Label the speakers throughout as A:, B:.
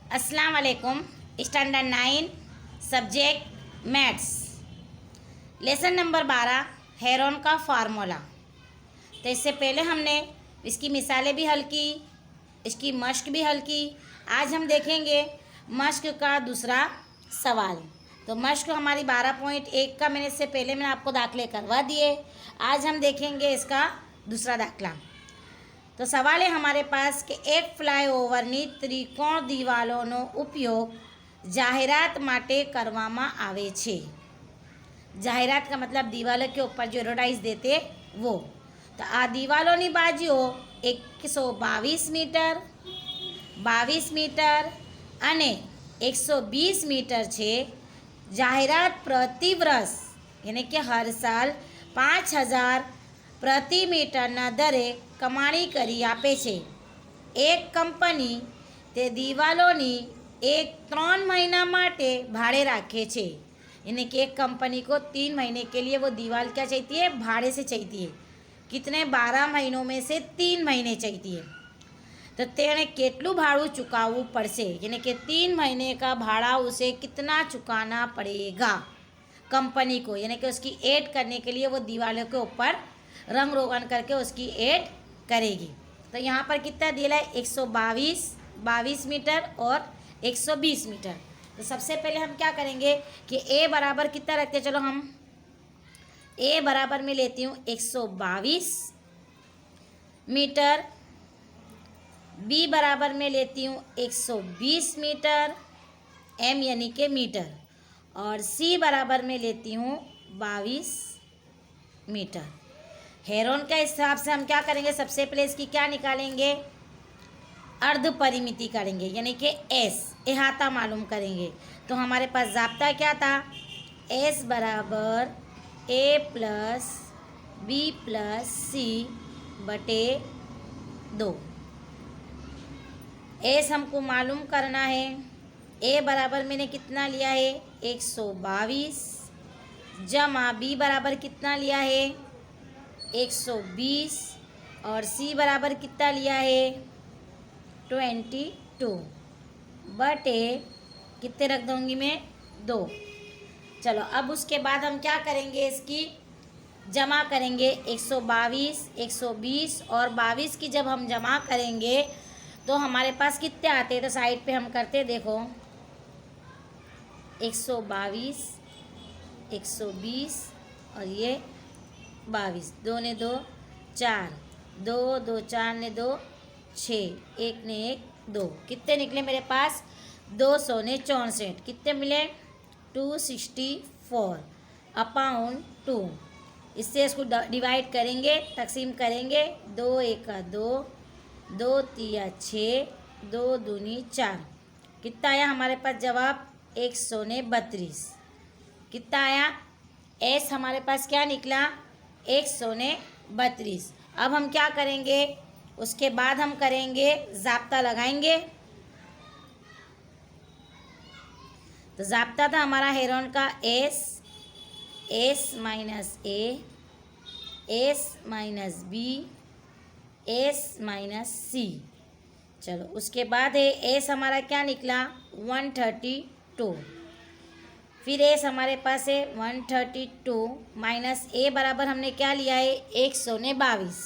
A: अस्सलाम वालेकुम। Standard 9 subject maths lesson number 12 Heron का फार्मूला। तो इससे पहले हमने इसकी मिसालें भी हल की, इसकी मश्क भी हल की। आज हम देखेंगे मश्क का दूसरा सवाल। तो मश्क हमारी 12.1 का मैंने इससे पहले मैंने आपको दाखले करवा दिए। आज हम देखेंगे इसका दूसरा दाखला। तो सवाल है हमारे पास कि एक ફ્લાયઓવરની ત્રિકોણ દિવાલોનો ઉપયોગ જાહેરાત માટે કરવામાં આવે છે। जाहिरात का मतलब दीवालों के ऊपर जो एडवर्टाइज देते वो। तो आ दीवालों बाजुओ 122 मीटर 22 मीटर અને 120 मीटर છે। जाहिरात प्रति वर्ष यानी कि हर साल 5000 प्रति मीटरना दरे कमाणी કરી આપે છે। એક કંપની તે દિવાલોની 3 મહિના માટે ભાડે રાખે છે। यानी कि एक कंपनी को 3 महीने के लिए वो दीवार क्या चाहिए है, भाड़े से चाहिए है। कितने 12 महीनों में से 3 महीने चाहिए है। तो तेने केटलू भाड़ू चुकावू पड़से, यानी कि 3 महीने का भाड़ा उसे कितना चुकाना पड़ेगा कंपनी को। यानी कि उसकी ऐड करने के लिए वो दीवारों के ऊपर रंग रोगन करके उसकी ऐड करेगी। तो यहाँ पर कितना दिया है 122 मीटर और 120 मीटर। तो सबसे पहले हम क्या करेंगे कि ए बराबर कितना रखते हैं। चलो हम ए बराबर में लेती हूँ 122 मीटर, बी बराबर में लेती हूँ 120 मीटर, एम यानी के मीटर, और सी बराबर में लेती हूँ 22 मीटर। हेरोन का हिसाब से हम क्या करेंगे, सबसे पहले इसकी क्या निकालेंगे, अर्ध परिमिति करेंगे, यानी कि एस अहाता मालूम करेंगे। तो हमारे पास ज़ाब्ता क्या था, एस बराबर ए प्लस बी प्लस सी बटे 2। एस हमको मालूम करना है। ए बराबर मैंने कितना लिया है 122 जमा बी बराबर कितना लिया है 120 और सी बराबर कितना लिया है 22 बटे कितने रख दूँगी मैं 2। चलो अब उसके बाद हम क्या करेंगे, इसकी जमा करेंगे 122 120 और 22 की जब हम जमा करेंगे तो हमारे पास कितने आते हैं। तो साइड पे हम करते देखो 122 120 और ये 22, 2 ने 2 4, 2 2 4 ने 2 6, 1 ने 1 2, कितने निकले मेरे पास 200 ने 64, कितने मिले 264 अपॉन 2। इससे इसको डिवाइड करेंगे, तकसीम करेंगे, 2 1 2, 2 3 6, 2 दूनी 4, कितना आया हमारे पास जवाब 132। कितना आया एस हमारे पास क्या निकला 132। अब हम क्या करेंगे, उसके बाद हम करेंगे ज़ाब्ता लगाएंगे। तो ज़ाब्ता था हमारा हेरोन का s minus a, s minus b, s minus c. चलो उसके बाद है एस हमारा क्या निकला 132। फिर एस हमारे पास है 132 माइनस ए बराबर हमने क्या लिया है 122।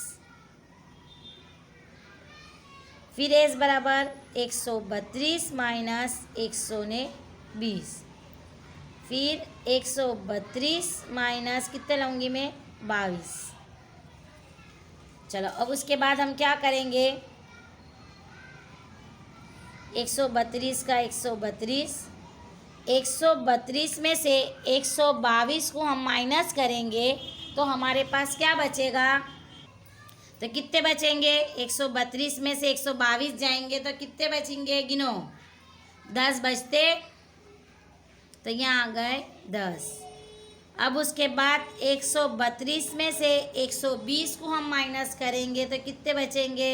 A: फिर एस बराबर 132 माइनस 120। फिर 132 माइनस कितने लाऊंगी मैं 22। चलो अब उसके बाद हम क्या करेंगे 132 का 132 में से 122 को हम माइनस करेंगे तो हमारे पास क्या बचेगा। तो कितने बचेंगे 132 में से 122 जाएंगे तो कितने बचेंगे, गिनो 10 बचते। तो यहाँ आ गए 10। अब उसके बाद 132 में से 120 को हम माइनस करेंगे तो कितने बचेंगे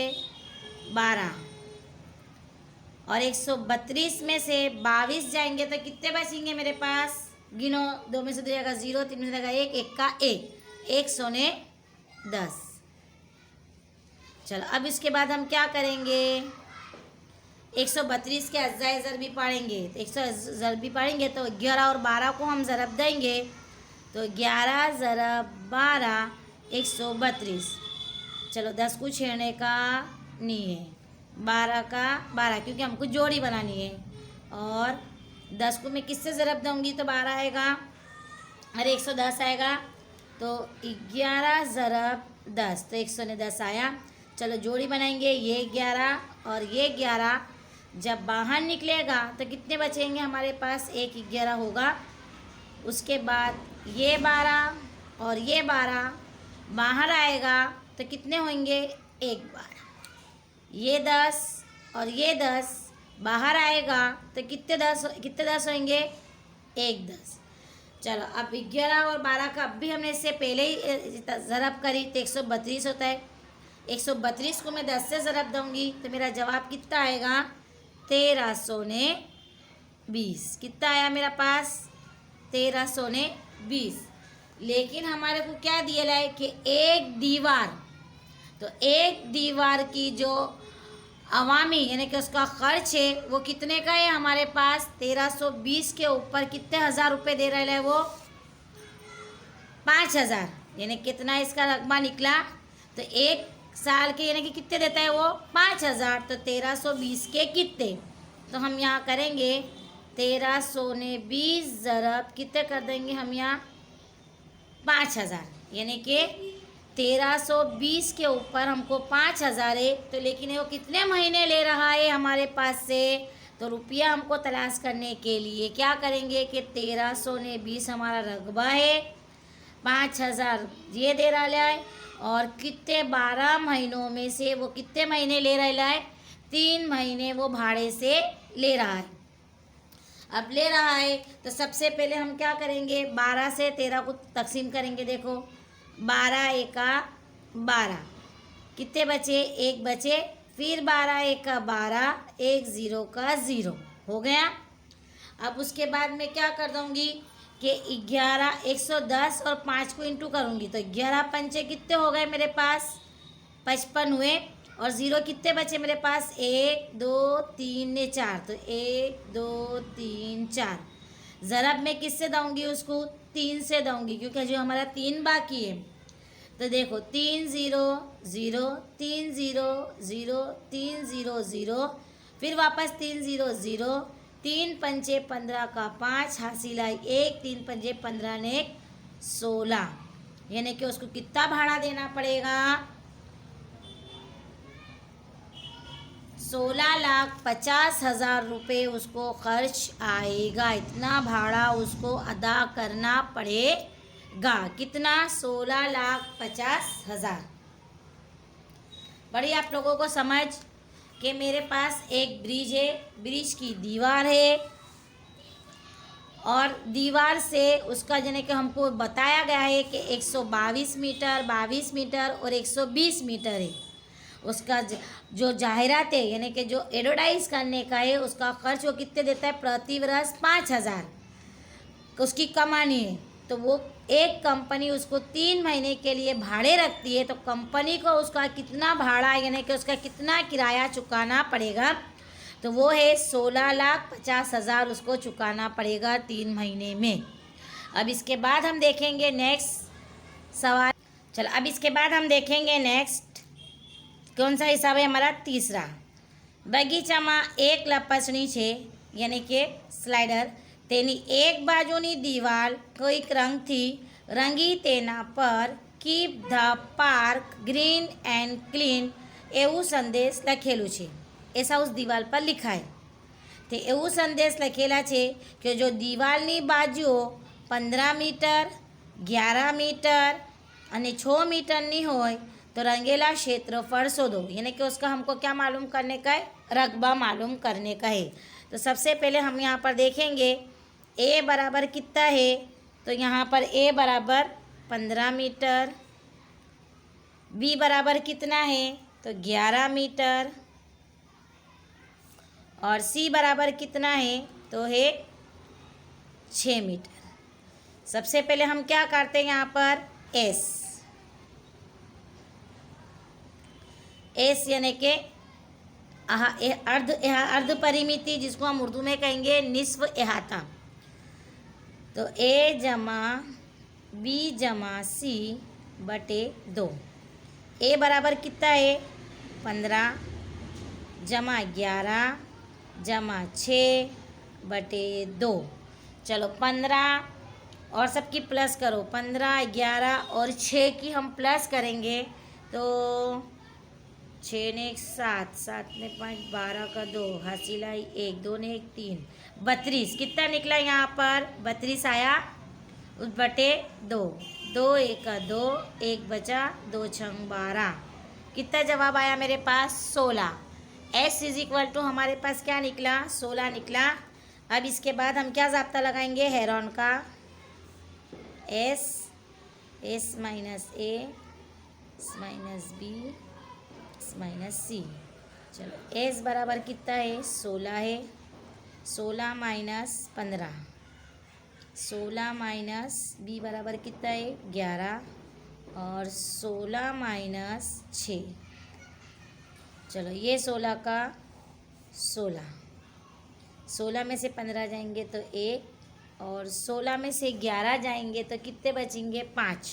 A: 12, और 132 में से 22 जाएंगे तो कितने बचेंगे मेरे पास, गिनो 2 में से 2 जाएगा 0, 3 में से जाएगा 1, 1 का 1, 110। चलो अब इसके बाद हम क्या करेंगे 132 के अज्जाए ज़रबी पढ़ेंगे तो 100 ज़रबी पढ़ेंगे तो 11 और 12 को हम ज़रब देंगे तो 11 ज़रब 12 132। चलो 10 को छेड़ने का नहीं है, 12 का 12 क्योंकि हमको जोड़ी बनानी है। और 10 को मैं किससे ज़रब दूँगी तो 12 आएगा और 110 आएगा तो 11 ज़रब 10 तो 110 आया। चलो जोड़ी बनाएंगे, ये 11 और ये 11 जब बाहर निकलेगा तो कितने बचेंगे हमारे पास, एक 11 होगा। उसके बाद ये 12 और ये 12 बाहर आएगा तो कितने होंगे, एक 12। ये 10 और ये 10 बाहर आएगा तो कितने 10 होंगे, एक 10। चलो अब 11 और 12 का अब भी हमने इससे पहले ही ज़रब करी तो 132 होता है। 132 को मैं 10 से ज़रब दूँगी तो मेरा जवाब कितना आएगा, 1320। कितना आया मेरा पास, 1320। लेकिन हमारे को क्या दिया है कि एक दीवार, तो एक दीवार की जो अवामी यानी कि उसका खर्च है वो कितने का है हमारे पास, 1320 के ऊपर कितने हज़ार रुपये दे रहा है वो, 5000। यानी कितना इसका रकबा निकला तो एक साल के यानी कि कितने देता है वो, 5000। तो 1320 के कितने, तो हम यहाँ करेंगे 1320 ज़रब कितने कर देंगे हम यहाँ, 5000। यानी कि 1320 के ऊपर हमको 5000 है तो लेकिन वो कितने महीने ले रहा है हमारे पास से, तो रुपया हमको तलाश करने के लिए क्या करेंगे कि 1320 हमारा रकबा है, 5000 ये दे रहा है और कितने 12 महीनों में से वो कितने महीने ले रहा है, 3 महीने वो भाड़े से ले रहा है। अब ले रहा है तो सबसे पहले हम क्या करेंगे, 12 से 13 को तकसीम करेंगे। देखो 12 एका 12 कितने बचे, एक बचे, फिर 12 एका 12, एक 0 का 0 हो गया। अब उसके बाद मैं क्या कर दूँगी कि 11 110 और 5 को इंटू करूँगी तो 11 पंचे कितने हो गए मेरे पास, 55 हुए। और 0 कितने बचे मेरे पास, 1 2 3 4, तो 1 2 3 4। ज़रब मैं किससे दूँगी उसको, 3 से दूँगी क्योंकि जो हमारा 3 बाकी है। तो देखो 3 0 0 3 0 0 3 0 0, फिर वापस 3 0 0, 3 पंचे 15 का 5 हासिल आई 1, 3 पंचे 15 ने 16। यानी कि उसको कितना भाड़ा देना पड़ेगा, 16,50,000 रुपये उसको खर्च आएगा। इतना भाड़ा उसको अदा करना पड़ेगा। कितना, 16,50,000। बड़ी आप लोगों को समझ कि मेरे पास एक ब्रिज है, ब्रिज की दीवार है और दीवार से उसका यानी कि हमको बताया गया है कि 122 मीटर 22 मीटर और 120 मीटर है। उसका जो जाहिरात है यानी कि जो एडवर्टाइज करने का है उसका खर्च वो कितने देता है, प्रति वर्ष 5,000 उसकी कमानी है। तो वो एक कंपनी उसको 3 महीने के लिए भाड़े रखती है तो कंपनी को उसका कितना भाड़ा यानी कि उसका कितना किराया चुकाना पड़ेगा, तो वो है 16,50,000 उसको चुकाना पड़ेगा 3 महीने में। अब इसके बाद हम देखेंगे नेक्स्ट सवाल। चलो अब इसके बाद हम देखेंगे नेक्स्ट कौन सा हिसाब है हमारा, तीसरा। बगीचाમાં एक લપસણી છે यानी कि स्लाइडर, તેની એક બાજુની દિવાલ કોઈક રંગથી રંગી તેના પર keep the park green and clean એવું સંદેશ લખેલું છે। ऐसा उस दीवाल पर लिखा है। તે એવું સંદેશ લખેલા છે કે જો દિવાલની બાજુઓ 15 मीटर 11 मीटर અને 6 मीटरની હોય तो रंगेला क्षेत्रफल शोधो। यानी कि उसका हमको क्या मालूम करने का है, रकबा मालूम करने का है। तो सबसे पहले हम यहाँ पर देखेंगे ए बराबर कितना है, तो यहाँ पर ए बराबर 15 मीटर, बी बराबर कितना है तो 11 मीटर और सी बराबर कितना है तो है 6 मीटर। सबसे पहले हम क्या करते हैं यहाँ पर एस यानी कि अर्ध परिमिति, जिसको हम उर्दू में कहेंगे निस्फ अहाता। तो a जमा b जमा c बटे 2। a बराबर कितना है 15 जमा 11 जमा 6 बटे 2। चलो 15 और सबकी प्लस करो, 15 11 और 6 की हम प्लस करेंगे तो 6 ने 1 7, 7 ने 5 12 का 2, हासिल आई 1, 2 ने 1 3, 32। कितना निकला यहाँ पर 32 आया उस बटे 2। 2 1 का 2, 1 बचा, 2 छंग 12। कितना जवाब आया मेरे पास 16। x इज इक्वल टू हमारे पास क्या निकला 16 निकला। अब इसके बाद हम क्या ज़ाब्ता लगाएंगे हेरोन का, s minus a minus b minus c. चलो s बराबर कितना है 16 है, 16 माइनस 15, 16 माइनस b बराबर कितना है 11 और 16 माइनस 6। चलो ये 16 का 16 में से 15 जाएंगे तो 1 और 16 में से 11 जाएंगे तो कितने बचेंगे 5।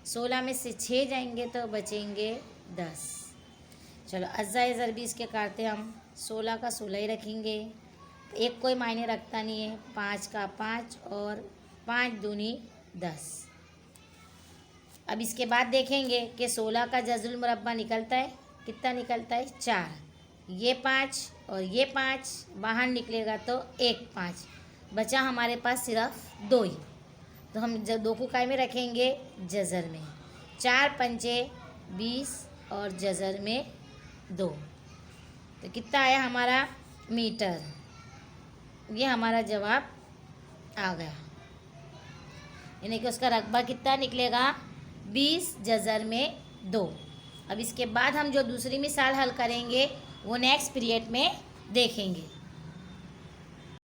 A: 16 में से 6 जाएंगे तो बचेंगे 10। चलो अज़ाए ज़रबी इसके काटते हम 16 का 16 ही रखेंगे, एक कोई मायने रखता नहीं है। 5 का 5 और 5 दूनी 10। अब इसके बाद देखेंगे कि 16 का जज़ुल मुरब्बा निकलता है, कितना निकलता है 4। ये 5 और ये 5 बाहर निकलेगा तो 1 5 बचा हमारे पास सिर्फ 2 ही। तो हम जब 2 को काय में रखेंगे जज़र में, 4 पंचे 20 और जज़र में 2। तो कितना आया हमारा मीटर। ये हमारा जवाब आ गया, यानी कि उसका रकबा कितना निकलेगा 20 जज़र में 2। अब इसके बाद हम जो दूसरी मिसाल हल करेंगे वो नेक्स्ट पीरियड में देखेंगे।